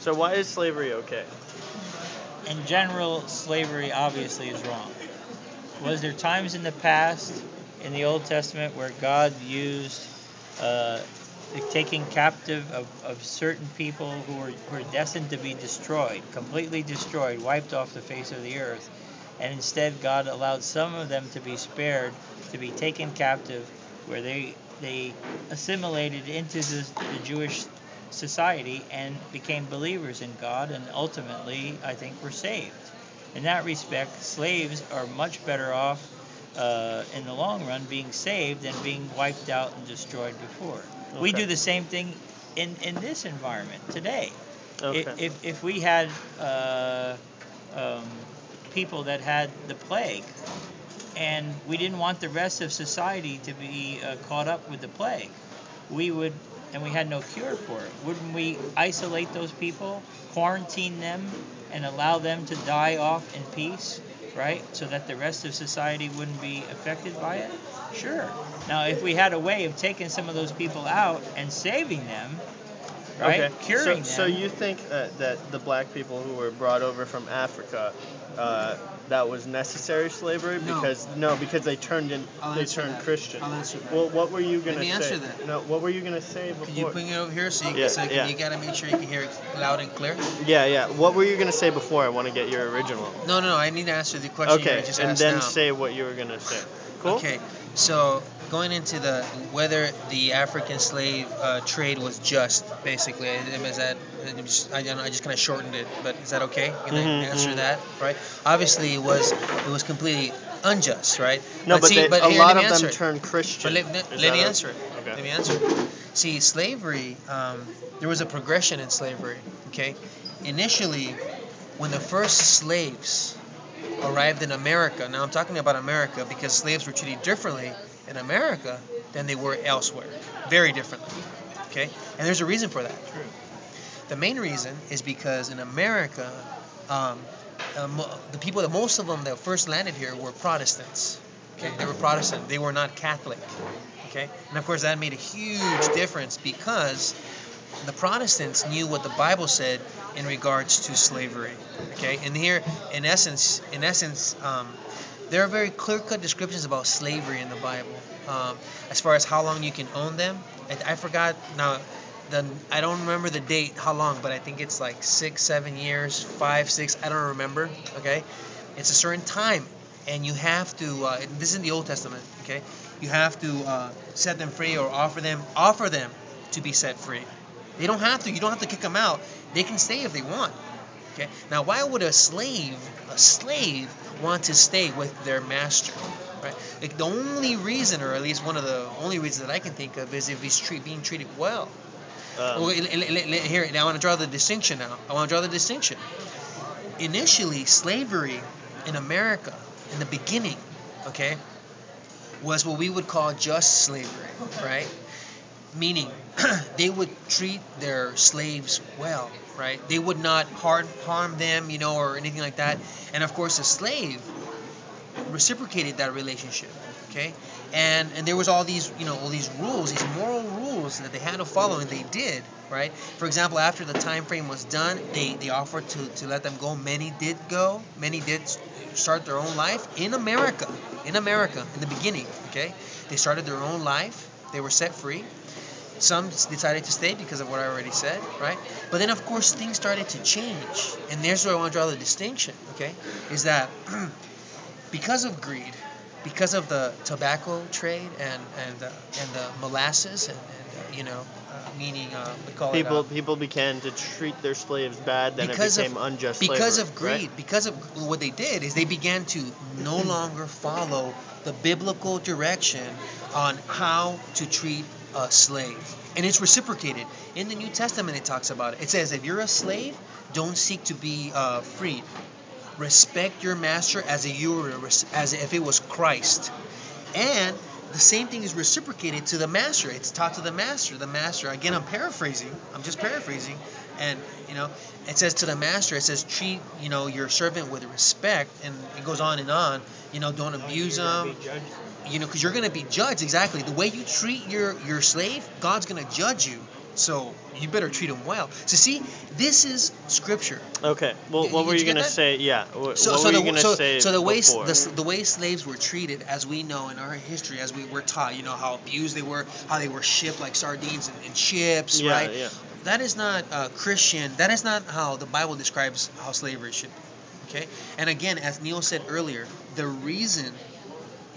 So why is slavery okay? In general, slavery obviously is wrong. Was there times in the past, in the Old Testament, where God used the taking captive of certain people who were destined to be destroyed, completely destroyed, wiped off the face of the earth, and instead God allowed some of them to be spared, to be taken captive, where they assimilated into the Jewish society and became believers in God, and ultimately, I think, were saved. In that respect, slaves are much better off in the long run being saved than being wiped out and destroyed before. Okay. We do the same thing in this environment today. Okay. If we had um, people that had the plague, and we didn't want the rest of society to be caught up with the plague, we would, and we had no cure for it, wouldn't we isolate those people, quarantine them, and allow them to die off in peace, right? So that the rest of society wouldn't be affected by it? Sure. Now, if we had a way of taking some of those people out and saving them, right, okay. Curing them. So you think that the black people who were brought over from Africa, that was necessary slavery because they turned Christian. I'll answer that. Well, what were you gonna say? Let me answer that. No, what were you gonna say before? Can you bring it over here so you you gotta make sure you can hear it loud and clear? Yeah. What were you gonna say before? I want to get your original. No. I need to answer the question you just asked now. And then say what you were gonna say. Cool. Okay. So going into whether the African slave trade was just, basically, is that I just kind of shortened it, but is that okay? Can I answer that? Right. Obviously, it was completely unjust, right? No, but a lot of them turned Christian. But let me answer it. Okay. Let me answer it. See, slavery. There was a progression in slavery. Okay. Initially, when the first slaves arrived in America. Now I'm talking about America because slaves were treated differently in America than they were elsewhere. Very differently. Okay? And there's a reason for that. True. The main reason is because in America, the people, most of them that first landed here were Protestants. Okay? They were Protestant. They were not Catholic. Okay? And of course that made a huge difference because the Protestants knew what the Bible said in regards to slavery. Okay, and here, in essence, there are very clear-cut descriptions about slavery in the Bible. As far as how long you can own them, I forgot now. I don't remember the date, how long, but I think it's like 6, 7 years, 5, 6. I don't remember. Okay, it's a certain time, and you have to. This is in the Old Testament. Okay, you have to set them free or offer them to be set free. They don't have to. You don't have to kick them out. They can stay if they want. Okay. Now, why would a slave want to stay with their master? Right. Like the only reason, or at least one of the only reasons that I can think of, is if he's being treated well. Here, now I want to draw the distinction. Initially, slavery in America, in the beginning, okay, was what we would call just slavery, right? Meaning, they would treat their slaves well, right? They would not harm them, or anything like that. And of course, the slave reciprocated that relationship, okay? And there was all these rules, these moral rules that they had to follow, and they did, right? For example, after the time frame was done, they offered to let them go. Many did go. Many did start their own life in America. In the beginning, okay? They started their own life. They were set free. Some decided to stay because of what I already said, right? But then, of course, things started to change. And there's where I want to draw the distinction, okay? Is that because of greed, because of the tobacco trade and the molasses and meaning we call people began to treat their slaves bad, then it became unjust slavery. Because of greed, right? Because of what they did is they began to no longer follow the biblical direction on how to treat a slave. And it's reciprocated. In the New Testament it talks about it. It says if you're a slave, don't seek to be freed. Respect your master as if it was Christ. And the same thing is reciprocated to the master. It's taught to the master. The master, again, I'm just paraphrasing. And, it says to the master, it says treat, your servant with respect. And it goes on and on. Don't abuse them. Because you're going to be judged. Exactly. The way you treat your slave, God's going to judge you. So you better treat them well. So see, this is scripture. Okay. Well, what were you gonna say? Yeah. What were you gonna say So the way before? the way slaves were treated, as we know in our history, as we were taught, how abused they were, how they were shipped like sardines in ships, Yeah, right? yeah. That is not Christian. That is not how the Bible describes how slavery should be. Okay. And again, as Neil said earlier, the reason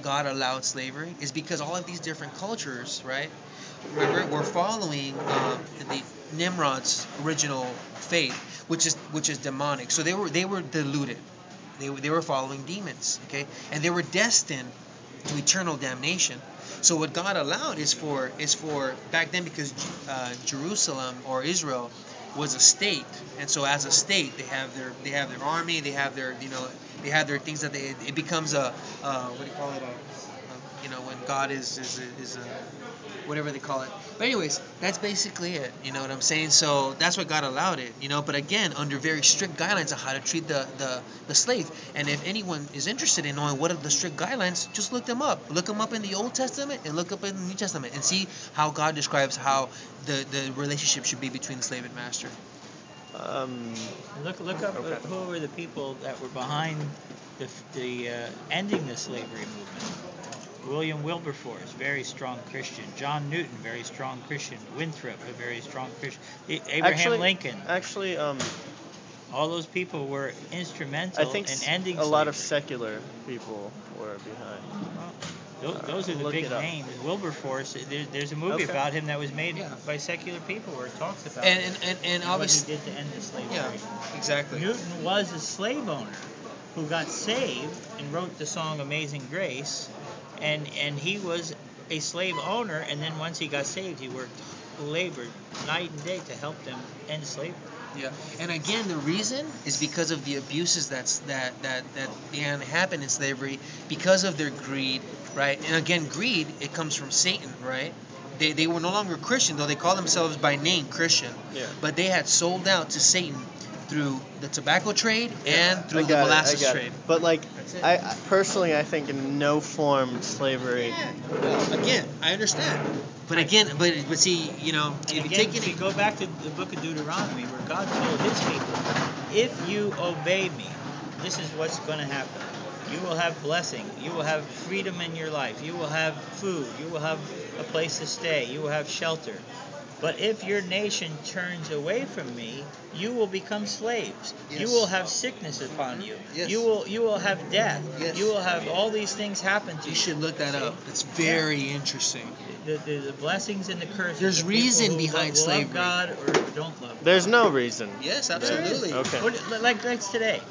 God allowed slavery is because all of these different cultures, right, were following the Nimrod's original faith, which is demonic. So they were deluded. They were following demons, okay, and they were destined to eternal damnation. So what God allowed is for back then, because Jerusalem or Israel was a state, and so as a state they have their army, they have their they have their things that it becomes a what do you call it, when God is whatever they call it. But anyways, that's basically it. You know what I'm saying? So that's what God allowed it. But again, under very strict guidelines of how to treat the slave. And if anyone is interested in knowing what are the strict guidelines, just look them up. Look them up in the Old Testament and look up in the New Testament and see how God describes how the relationship should be between the slave and master. Look up who were the people that were behind the ending the slavery movement. William Wilberforce, very strong Christian. John Newton, very strong Christian. Winthrop, a very strong Christian. Abraham Lincoln. Actually, all those people were instrumental I think in ending a slavery. lot of secular people were behind. Well, those are the big names. Wilberforce, there's a movie about him that was made by secular people where it talks about and obviously what he did to end the slavery. Yeah, exactly. Newton was a slave owner who got saved and wrote the song Amazing Grace, and he was a slave owner, and then once he got saved, he labored night and day to help them end slavery. Yeah, and again, the reason is because of the abuses that happened in slavery, because of their greed, right? And again, greed, it comes from Satan, right? They were no longer Christian, though they call themselves by name Christian. Yeah. But they had sold out to Satan through the tobacco trade and through the molasses trade. But I personally, I think in no form slavery. Again, I understand. But again, but see, if you take it, go back to the book of Deuteronomy, where God told His people, "If you obey me, this is what's going to happen. You will have blessing. You will have freedom in your life. You will have food. You will have a place to stay. You will have shelter. But if your nation turns away from me, you will become slaves. Yes. You will have sickness upon you. Yes. You will have death. Yes. You will have all these things happen to you." You should look that up. It's very interesting. The blessings and the curses. There's reason behind slavery. Love God or don't love God. There's no reason. Yes, absolutely. Okay. Like today,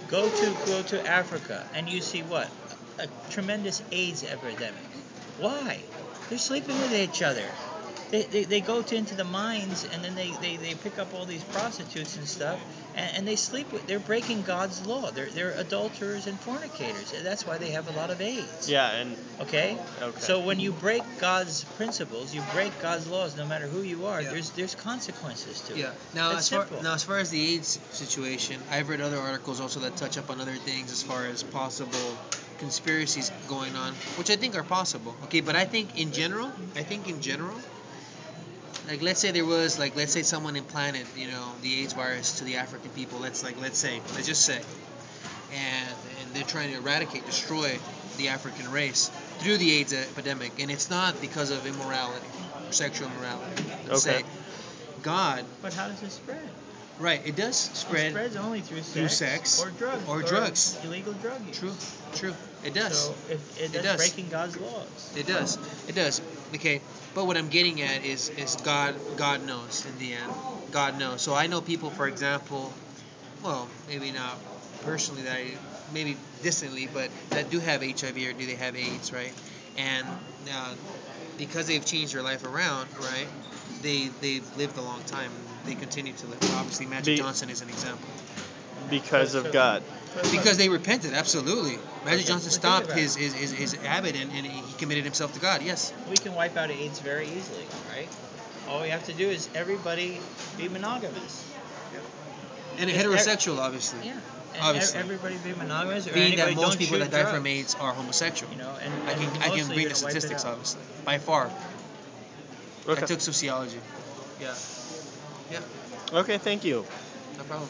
go to Africa and you see what? A tremendous AIDS epidemic. Why? They're sleeping with each other. They go into the mines and then they pick up all these prostitutes and stuff and they sleep with. They're breaking God's law. They're adulterers and fornicators. That's why they have a lot of AIDS. Yeah, and okay. So when you break God's principles, you break God's laws. No matter who you are, there's consequences to it. Yeah. Now as far as the AIDS situation, I've read other articles also that touch up on other things as far as possible conspiracies going on, which I think are possible. Okay, but I think in general. Like let's say someone implanted, the AIDS virus to the African people. Let's just say, and they're trying to destroy the African race through the AIDS epidemic, and it's not because of immorality or sexual immorality. Let's say God. But how does it spread? Right, it does spread. It spreads only through sex or drugs. Illegal drug use. True. It does. So it does breaking God's laws. It does. Okay, but what I'm getting at is God knows in the end. God knows. So I know people, for example, well, maybe not personally, maybe distantly, but that do have HIV or do they have AIDS, right? And because they've changed their life around, right? They've lived a long time. They continue to live. Obviously, Magic Johnson is an example. Because of God. Because they repented, absolutely. Magic Johnson stopped his habit and he committed himself to God. Yes. We can wipe out AIDS very easily, right? All we have to do is everybody be monogamous. And heterosexual, obviously. Yeah. Obviously. Everybody be monogamous. Being that most people that die from AIDS are homosexual. And I can bring the statistics, obviously, by far. Okay. I took sociology. Yeah. Yeah. Okay, thank you. No problem.